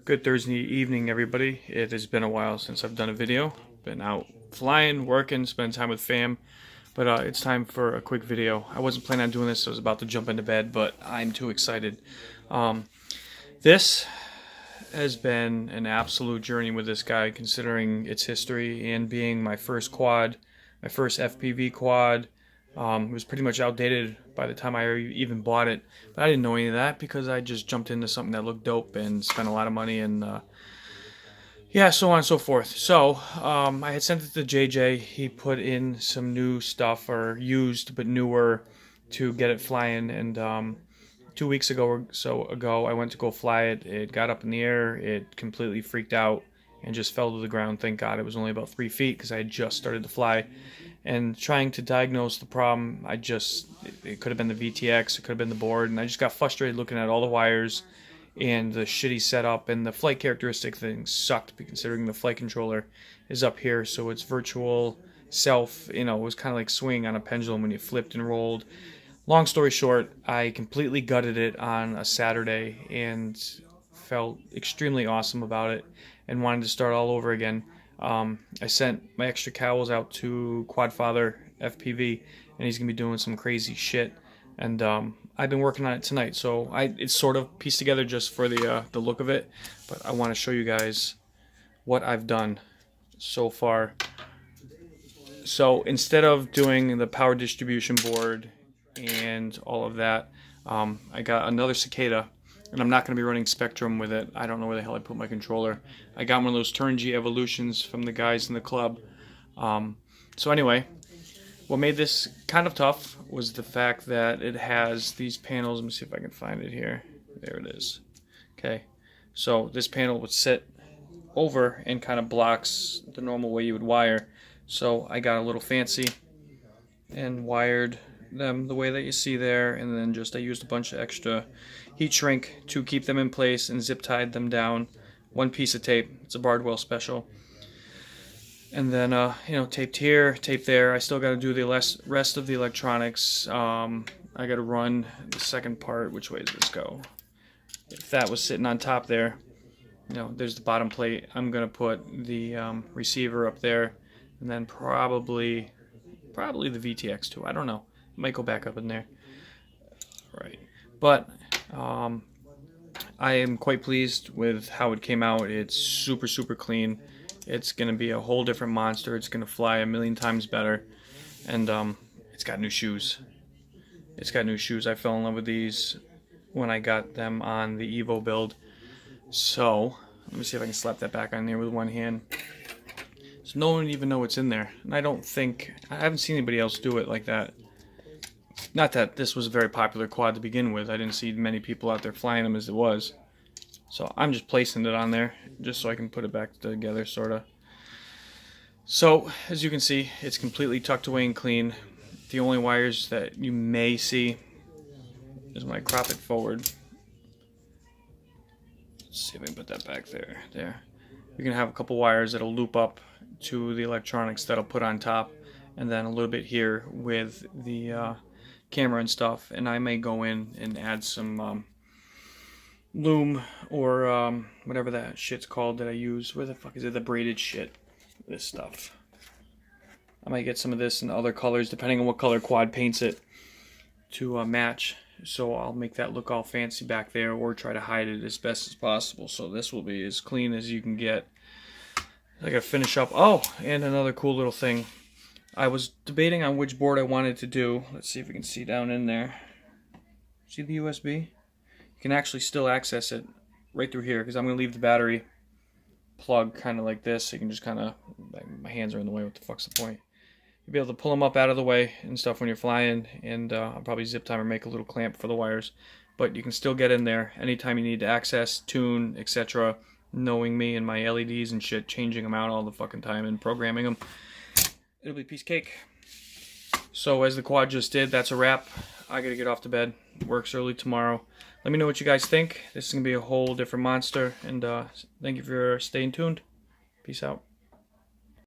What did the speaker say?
Good Thursday evening, everybody. It has been a while since I've done a video. Been out flying, working, spending time with fam. But it's time for a quick video. I wasn't planning on doing this. I was about to jump into bed, but I'm too excited. This has been an absolute journey with this guy, considering its history and being my first quad, my first FPV quad. It was pretty much outdated by the time I even bought it, but I didn't know any of that because I just jumped into something that looked dope and spent a lot of money and yeah, so on and so forth. So I had sent it to JJ. He put in some new stuff, or used but newer, to get it flying. And 2 weeks ago or so ago, I went to go fly it. It got up in the air. It completely freaked out and just fell to the ground. Thank God it was only about 3 feet because I had just started to fly. And trying to diagnose the problem, it could have been the VTX, it could have been the board, and I just got frustrated looking at all the wires and the shitty setup, and the flight characteristic thing sucked, considering the flight controller is up here, so it's virtual self, it was kind of like swinging on a pendulum when you flipped and rolled. Long story short, I completely gutted it on a Saturday and felt extremely awesome about it and wanted to start all over again. I sent my extra cowls out to Quadfather FPV, and he's gonna be doing some crazy shit. And I've been working on it tonight, so it's sort of pieced together just for the look of it. But I want to show you guys what I've done so far. So instead of doing the power distribution board and all of that, I got another Cicada. And I'm not going to be running Spektrum with it. I don't know where the hell I put my controller. I got one of those Turn-G Evolutions from the guys in the club. So anyway, what made this kind of tough was the fact that it has these panels. Let me see if I can find it here. There it is. Okay, so this panel would sit over and kind of blocks the normal way you would wire. So I got a little fancy and wired them the way that you see there, and then I used a bunch of extra heat shrink to keep them in place and zip tied them down. One piece of tape. It's a Bardwell special. And then taped here, taped there. I still got to do the rest of the electronics. I got to run the second part. Which way does this go? If that was sitting on top there, there's the bottom plate. I'm gonna put the receiver up there, and then probably the VTX too. I don't know. It might go back up in there. Right. But I am quite pleased with how it came out. It's super, super clean. It's going to be a whole different monster. It's going to fly a million times better. And it's got new shoes. It's got new shoes. I fell in love with these when I got them on the Evo build. So let me see if I can slap that back on there with one hand. So no one even know what's in there. And I haven't seen anybody else do it like that. Not that this was a very popular quad to begin with. I didn't see many people out there flying them as it was. So I'm just placing it on there just so I can put it back together, sort of. So as you can see, it's completely tucked away and clean. The only wires that you may see is when I crop it forward. Let's see if I can put that back there. There. You're going to have a couple wires that'll loop up to the electronics that I'll put on top. And then a little bit here with the camera and stuff, and I may go in and add some loom or whatever that shit's called that I use. Where the fuck is it? The braided shit. This stuff. I might get some of this in other colors depending on what color Quad paints it to match. So I'll make that look all fancy back there, or try to hide it as best as possible. So this will be as clean as you can get. I gotta finish up. Oh, and another cool little thing. I was debating on which board I wanted to do. Let's see if we can see down in there. See the USB? You can actually still access it right through here, because I'm going to leave the battery plug kind of like this. So you can just kind of, my hands are in the way, what the fuck's the point? You'll be able to pull them up out of the way and stuff when you're flying, and I'll probably zip tie or make a little clamp for the wires. But you can still get in there anytime you need to access, tune, etc. Knowing me and my LEDs and shit, changing them out all the fucking time and programming them. It'll be piece of cake. So as the quad just did, that's a wrap. I gotta get off to bed. Works early tomorrow. Let me know what you guys think. This is gonna be a whole different monster. And thank you for staying tuned. Peace out.